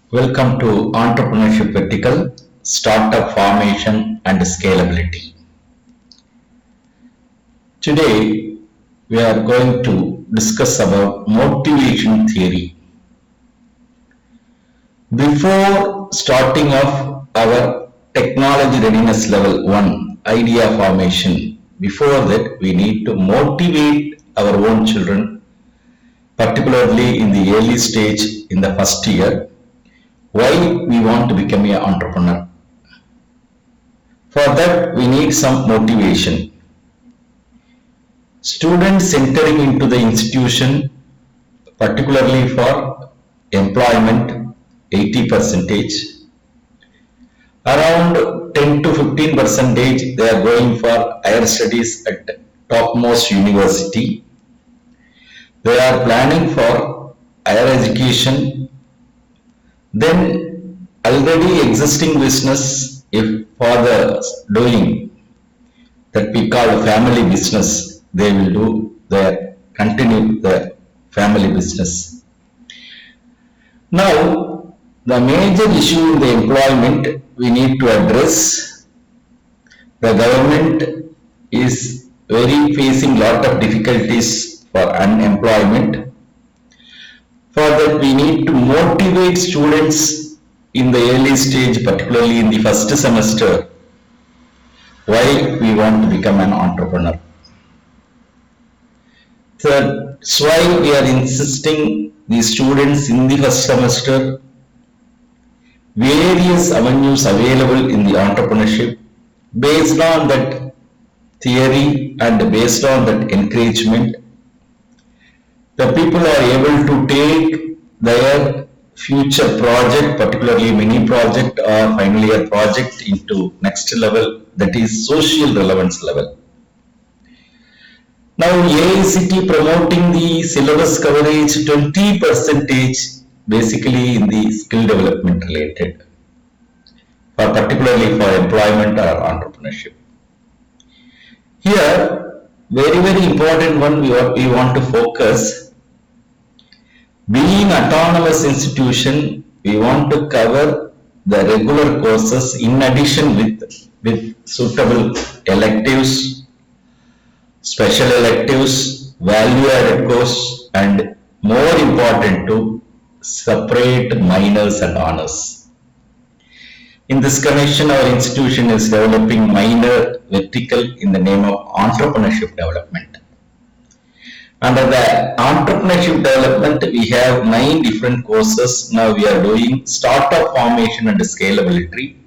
Welcome to Entrepreneurship Vertical, Startup Formation and Scalability. Today, we are going to discuss about motivation theory. Before starting off our technology readiness level 1 idea formation, before that we need to motivate our own children, particularly in the early stage in the first year, why we want to become an entrepreneur. For that, we need some motivation. Students entering into the institution, particularly for employment, 80 percentage, around 10 to 15 percentage they are going for higher studies at topmost university. They are planning for higher education. Then already existing business, if for the doing that we call a family business, they will do their continue the family business. Now, the major issue in the employment we need to address. The government is very facing lot of difficulties for unemployment. For that, we need to motivate students in the early stage, particularly in the first semester, why we want to become an entrepreneur. That's why we are insisting the students in the first semester various avenues available in the entrepreneurship. Based on that theory and based on that encouragement, the people are able to take their future project, particularly mini project or final year project, into next level, that is social relevance level. Now AICT promoting the syllabus coverage 20 percentage basically in the skill development related, or particularly for employment or entrepreneurship. Here, very important one we want to focus. Being autonomous institution, we want to cover the regular courses in addition with suitable electives, special electives, value-added course, and more important to separate minors and honors. In this connection, our institution is developing minor vertical in the name of entrepreneurship development. Under the entrepreneurship development, we have 9 different courses. Now we are doing startup formation and scalability.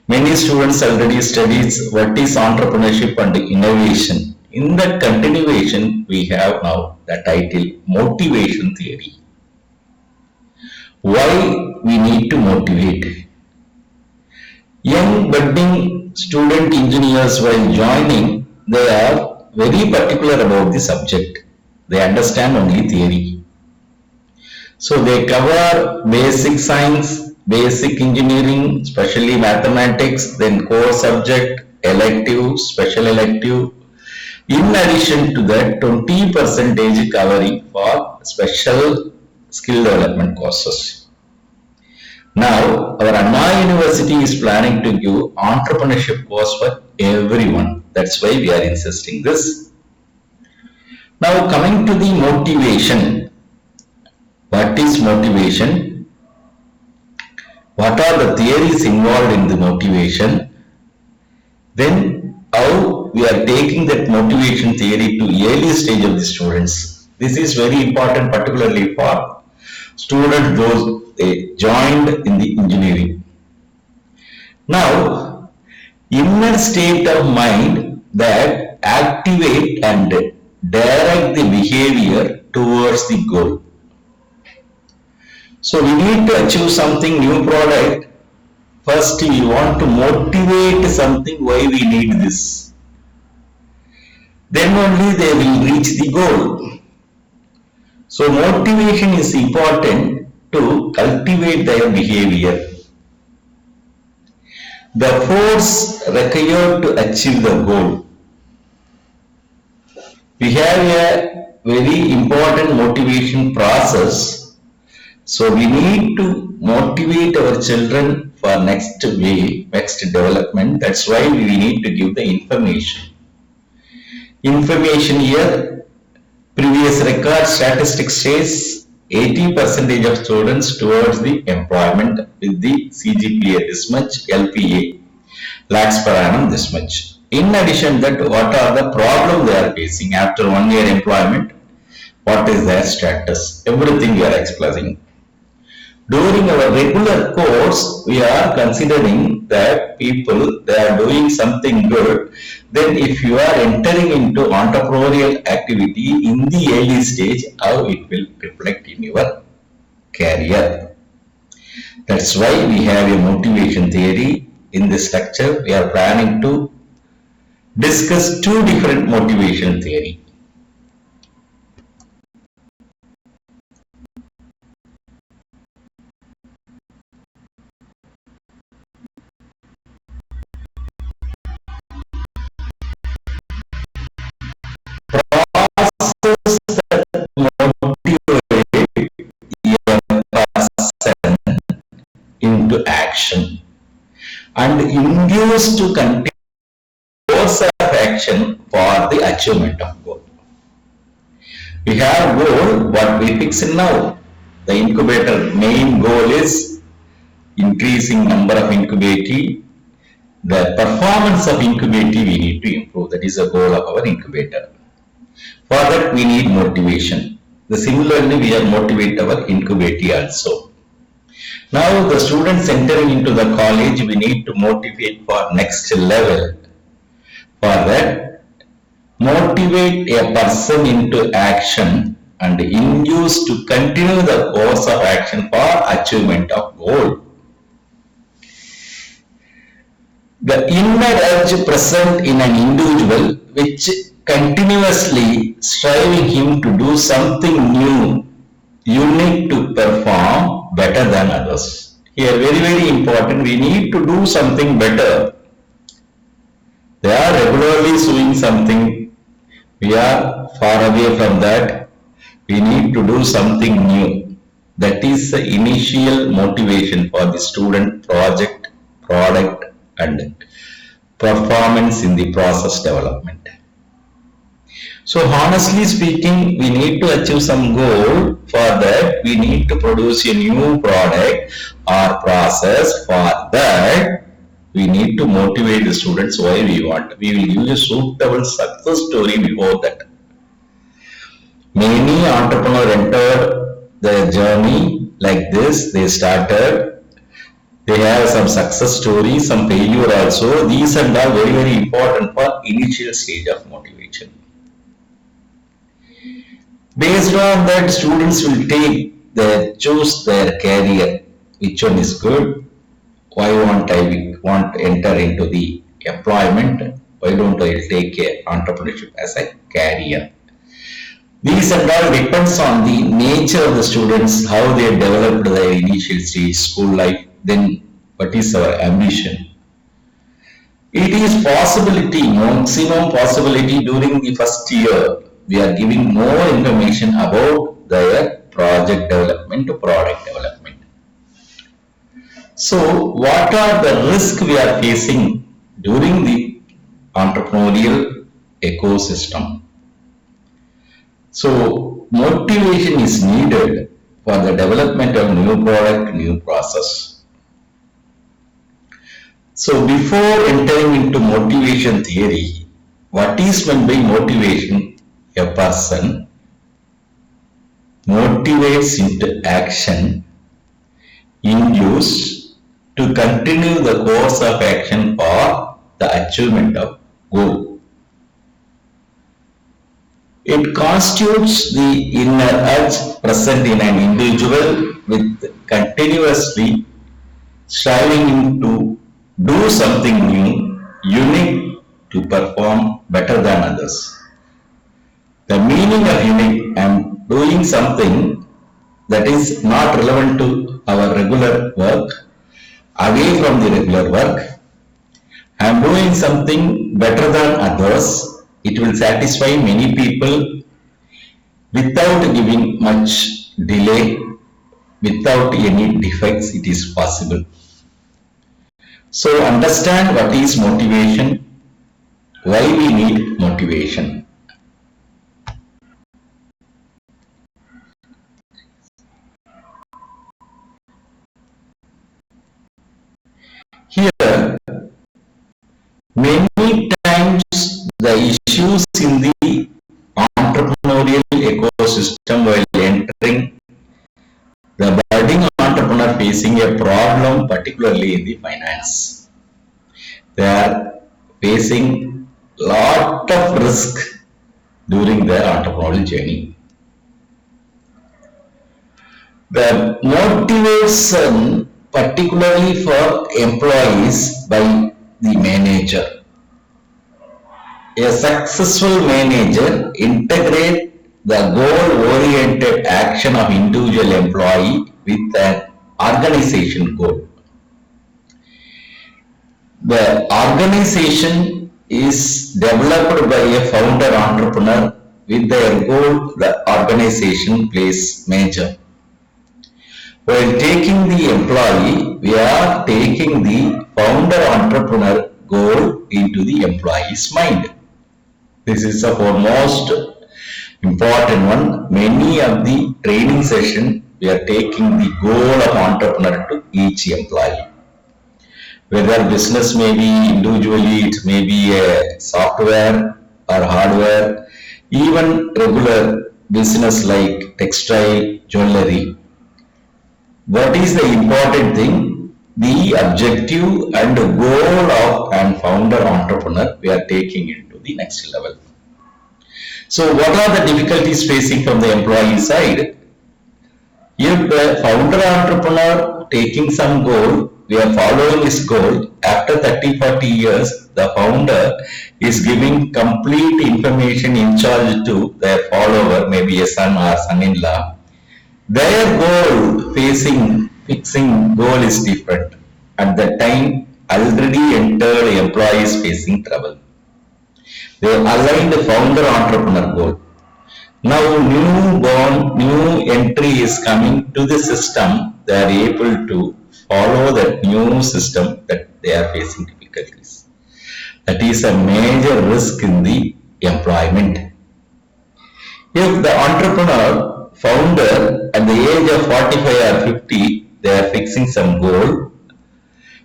Many students already studied what is entrepreneurship and innovation. In that continuation, we have now the title motivation theory. Why we need to motivate? Young budding student engineers, while joining, they are very particular about the subject. They understand only theory. So they cover basic science, basic engineering, especially mathematics, then core subject, elective, special elective. In addition to that, 20 percentage covering for special skill development courses. Now, our Anna University is planning to give entrepreneurship course for everyone. That's why we are insisting this. Now, coming to the motivation. What is motivation? What are the theories involved in the motivation? Then, how we are taking that motivation theory to early stage of the students. This is very important, particularly for students those they joined in the engineering. Now, inner state of mind that activate and direct the behavior towards the goal. So we need to achieve something new product. First we want to motivate something why we need this. Then only they will reach the goal. So motivation is important to cultivate their behavior. The force required to achieve the goal. We have a very important motivation process. So we need to motivate our children for next way, next development. That's why we need to give the information. Information here, previous record statistics says 80% of students towards the employment with the CGPA this much, LPA lakhs per annum this much. In addition that, what are the problems they are facing after 1 year employment? What is their status? Everything we are explaining. During our regular course, we are considering that people, they are doing something good. Then if you are entering into entrepreneurial activity in the early stage, how it will reflect in your career. That's why we have a motivation theory. In this lecture, we are planning to discuss two different motivation theory. Process that motivate a person into action and induce to continue course of action for the achievement of goal. We have goal, what we fix now. The incubator main goal is increasing number of incubatee. The performance of incubatee we need to improve. That is the goal of our incubator. For that we need motivation. Similarly, we have motivate our incubatee also. Now the students entering into the college, we need to motivate for next level. For that, motivate a person into action and induce to continue the course of action for achievement of goal. The inner urge present in an individual which continuously striving him to do something new, unique to perform better than others. Here very important, we need to do something better. They are regularly doing something, we are far away from that. We need to do something new. That is the initial motivation for the student project, product and performance in the process development. So honestly speaking, we need to achieve some goal. For that, we need to produce a new product or process. For that, we need to motivate the students why we want. We will use a suitable success story before that. Many entrepreneurs entered their journey like this. They started. They have some success stories, some failure also. These and are very important for initial stage of motivation. Based on that, students will choose their career. Which one is good? Why want I want to enter into the employment? Why don't I take entrepreneurship as a career? These and all depends on the nature of the students, how they developed their initial stage school life, then what is our ambition. It is possibility, maximum possibility during the first year, we are giving more information about their project development to product development. So what are the risks we are facing during the entrepreneurial ecosystem? So motivation is needed for the development of new product, new process. So before entering into motivation theory, what is meant by motivation? A person motivates into action, induced to continue the course of action for the achievement of goal. It constitutes the inner urge present in an individual with continuously striving to do something new, unique to perform better than others. The meaning of unique, I am doing something that is not relevant to our regular work, away from the regular work. I am doing something better than others. It will satisfy many people without giving much delay, without any defects it is possible. So understand what is motivation, why we need motivation. Here, many times the issues in the entrepreneurial ecosystem while entering the budding entrepreneur facing a problem, particularly in the finance. They are facing lot of risk during their entrepreneurial journey. The motivation, particularly for employees by the manager. A successful manager integrate the goal-oriented action of individual employee with an organization goal. The organization is developed by a founder entrepreneur with their goal. The organization plays major. While taking the employee, we are taking the founder entrepreneur goal into the employee's mind. This is the foremost important one. Many of the training session we are taking the goal of entrepreneur to each employee. Whether business may be individually, it may be a software or hardware, even regular business like textile, jewelry. What is the important thing? The objective and goal of an founder entrepreneur we are taking into the next level. So what are the difficulties facing from the employee side? If the founder entrepreneur taking some goal, we are following his goal, after 30-40 years, the founder is giving complete information in charge to their follower, maybe a son or son-in-law. Their goal fixing goal is different. At that time, already entered employees facing trouble. They aligned the founder entrepreneur goal. Now new entry is coming to the system. They are able to follow that new system that they are facing difficulties. That is a major risk in the employment. If the entrepreneur founder at the age of 45 or 50, they are fixing some goal.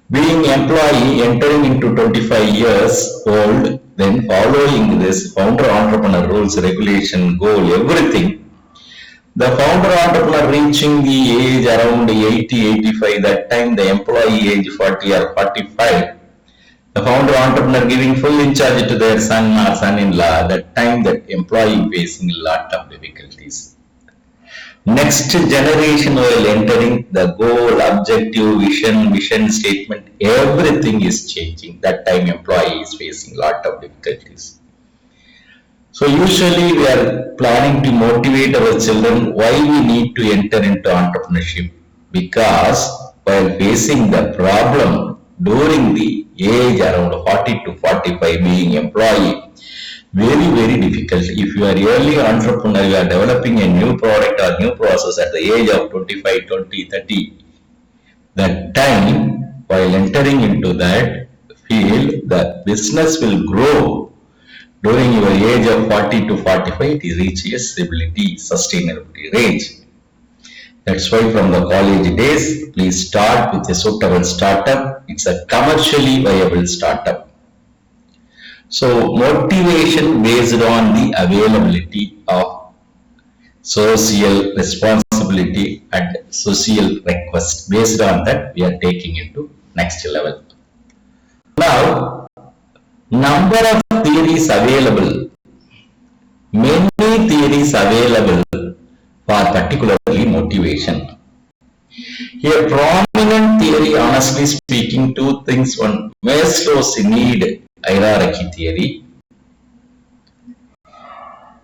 Being employee entering into 25 years old, then following this founder entrepreneur rules, regulation, goal, everything, the founder entrepreneur reaching the age around 80, 85, that time the employee age 40 or 45, the founder entrepreneur giving full in charge to their son or son-in-law, that time that employee facing a lot of difficulties. Next generation while entering, the goal, objective, vision statement, everything is changing. That time employee is facing lot of difficulties. So usually we are planning to motivate our children why we need to enter into entrepreneurship. Because while facing the problem during the age around 40 to 45 being employee, very difficult. If you are early entrepreneur, you are developing a new product or new process at the age of 25, 20, 30. That time, while entering into that field, the business will grow. During your age of 40 to 45, it reaches stability, sustainability range. That's why from the college days, please start with a suitable startup. It's a commercially viable startup. So motivation based on the availability of social responsibility and social request. Based on that, we are taking it to next level. Now, number of theories available. Many theories available for particularly motivation. A prominent theory, honestly speaking, two things. One, Maslow's need hierarchy theory.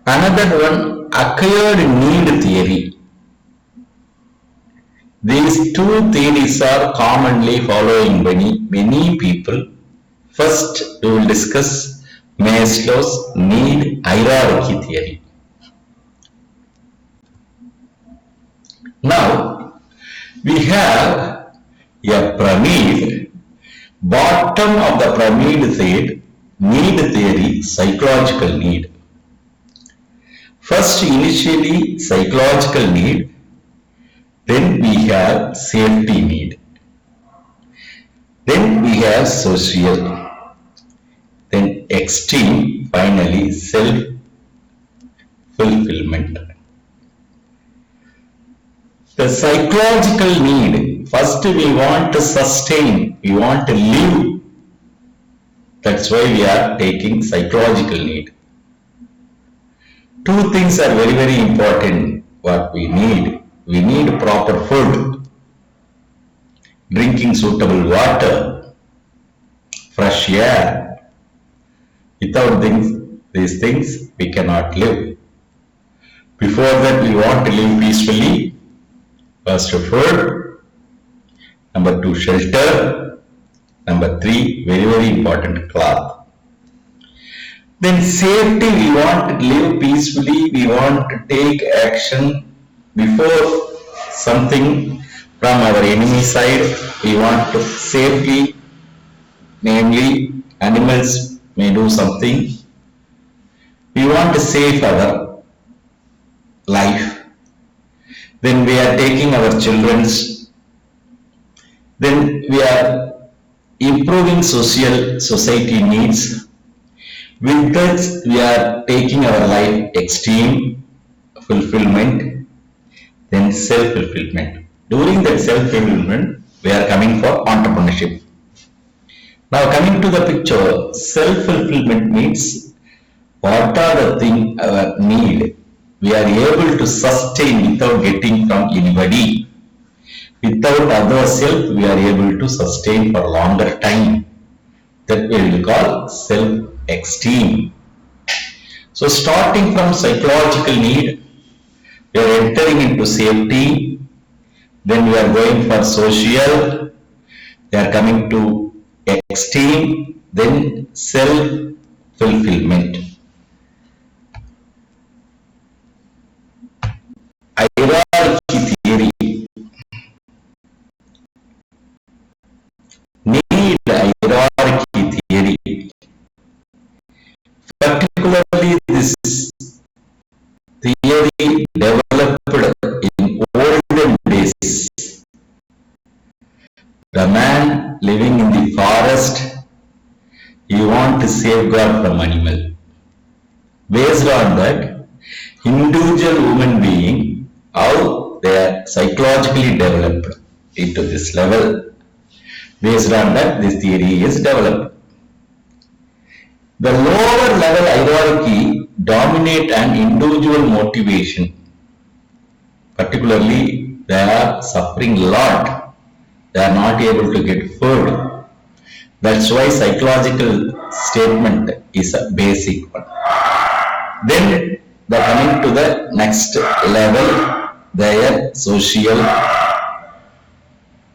Another one, acquired need theory. These two theories are commonly following many people. First, we will discuss Maslow's need hierarchy theory. Now, We have a pyramid. Bottom of the pyramid said need theory, psychological need. First, initially psychological need, then we have safety need, then we have social, then extreme, finally self fulfillment. The psychological need, first we want to sustain, we want to live. That's why we are taking psychological need. Two things are very, very important what we need. We need proper food, drinking suitable water, fresh air. Without these things, we cannot live. Before that, we want to live peacefully. First, food. Number two, shelter. Number three, very, very important, cloth. Then safety, we want to live peacefully. We want to take action before something from our enemy side. We want to safely, namely animals may do something. We want to save our life. Then we are taking our children's. Then we are improving society needs. With that, we are taking our life extreme fulfillment, then self-fulfillment. During that self-fulfillment, we are coming for entrepreneurship. Now coming to the picture, self-fulfillment means what are the things our need we are able to sustain without getting from anybody. Without other self, we are able to sustain for longer time. That we will call self-esteem. So starting from psychological need, we are entering into safety, then we are going for social, we are coming to esteem, then self-fulfillment. Hierarchy theory. Need hierarchy theory. Particularly this theory developed in olden days. The man living in the forest, he want to safeguard from animal. Based on that, individual human being, how they are psychologically developed into this level. Based on that, this theory is developed. The lower level hierarchy dominate an individual motivation. Particularly, they are suffering a lot. They are not able to get food. That's why psychological statement is a basic one. Then the coming to the next level, their social,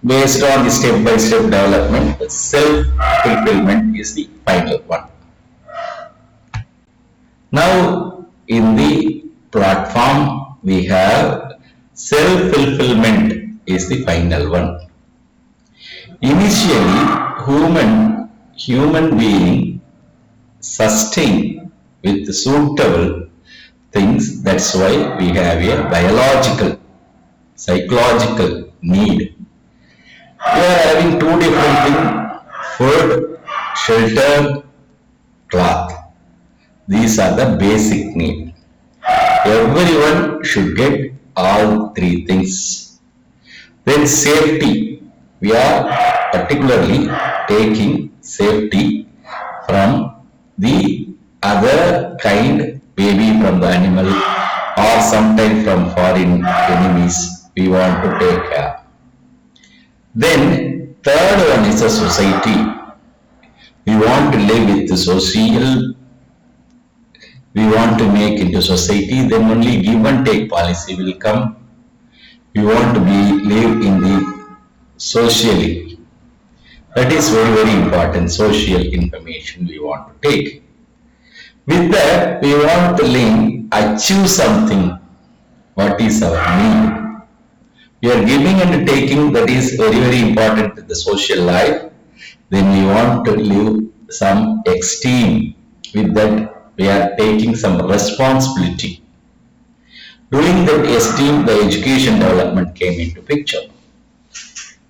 based on the step-by-step development, self-fulfillment is the final one. Now, in the platform, we have self-fulfillment is the final one. Initially, human being sustain with suitable things. That's why we have a biological, psychological need. We are having two different things: food, shelter, cloth. These are the basic needs. Everyone should get all three things. Then safety. We are particularly taking safety from the other kind, maybe from the animal or sometimes from foreign enemies we want to take care. Then third one is a society. We want to live with the social, we want to make into society, then only give and take policy will come. We want to live in the socially. That is very, very important, social information we want to take. With that, we want to achieve something. What is our need? We are giving and taking, that is very very important in the social life. Then we want to live some esteem. With that, we are taking some responsibility. During that esteem, the education development came into picture.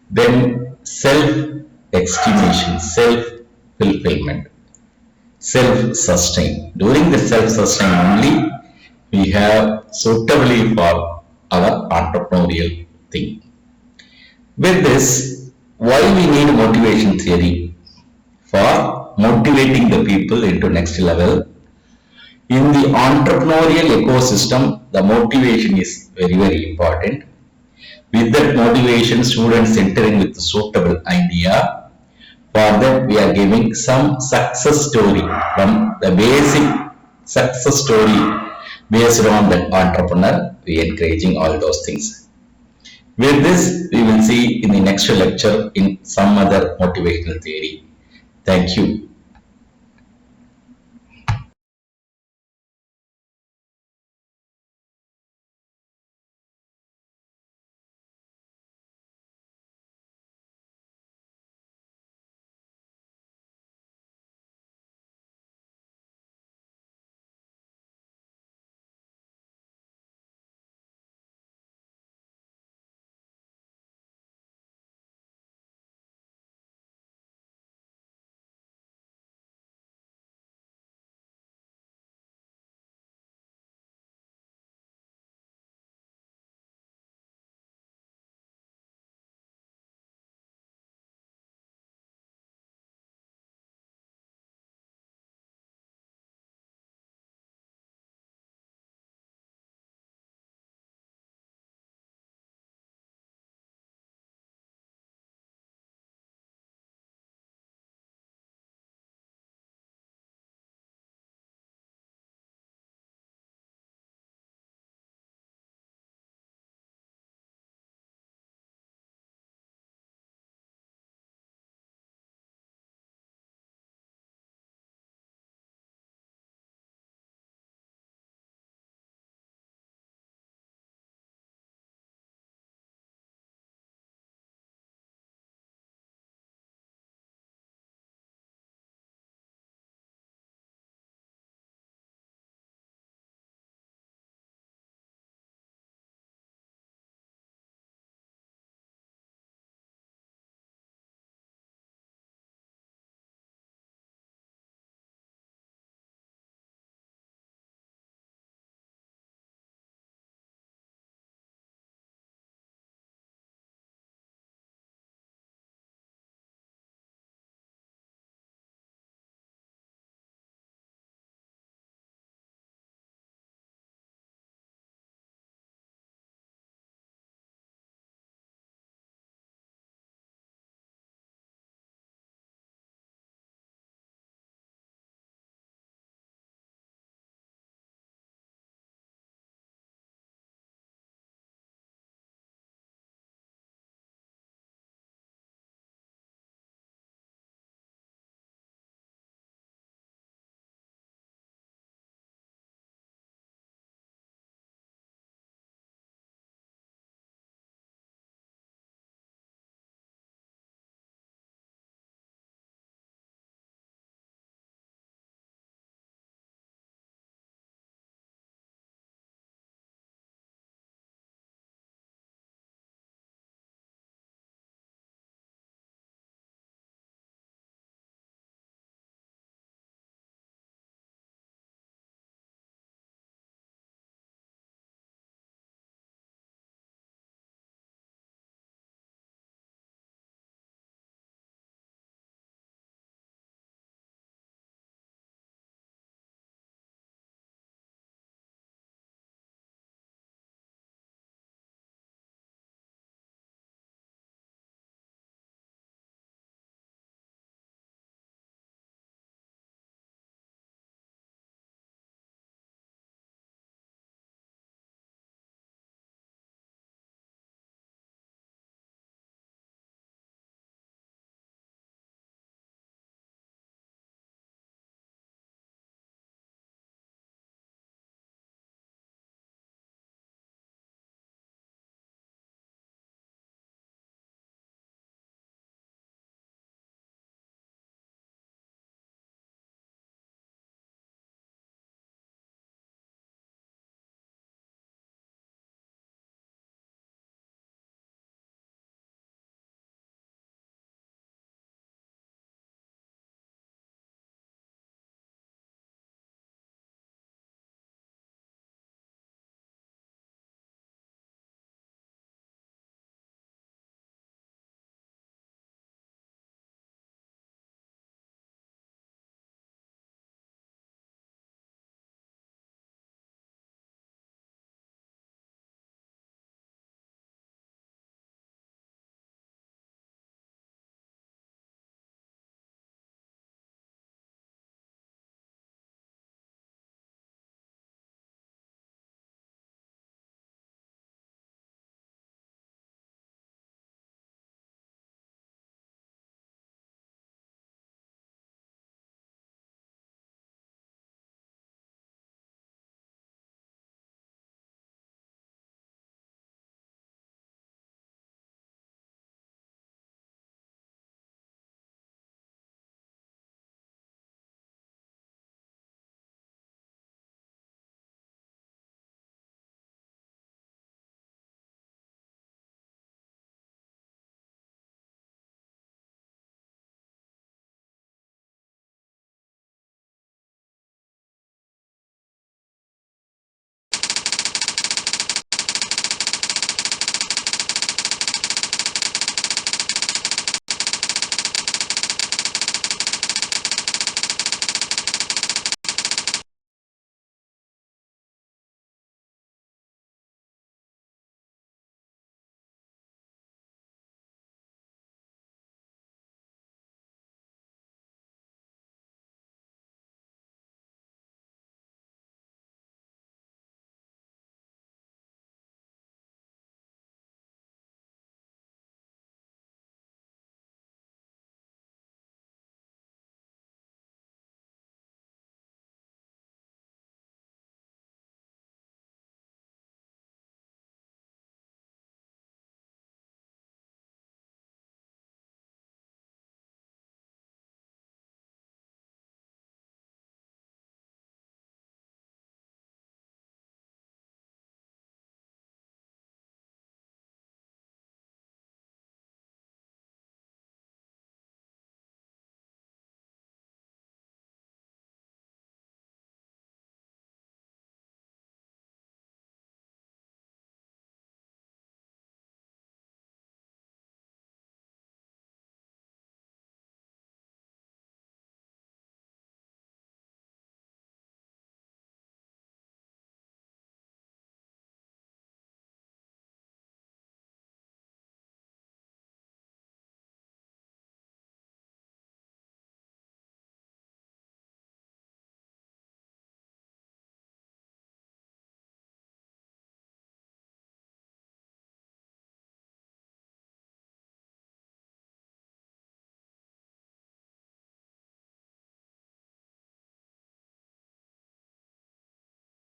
Then self-estimation, self-fulfillment, self-sustain. During the self-sustain only, we have suitably for our entrepreneurial thing. With this, why we need motivation theory? For motivating the people into next level. In the entrepreneurial ecosystem, the motivation is very, very important. With that motivation, students entering with suitable idea. For that, we are giving some success story from the basic success story based on the entrepreneur. We are encouraging all those things. With this, we will see in the next lecture in some other motivational theory. Thank you.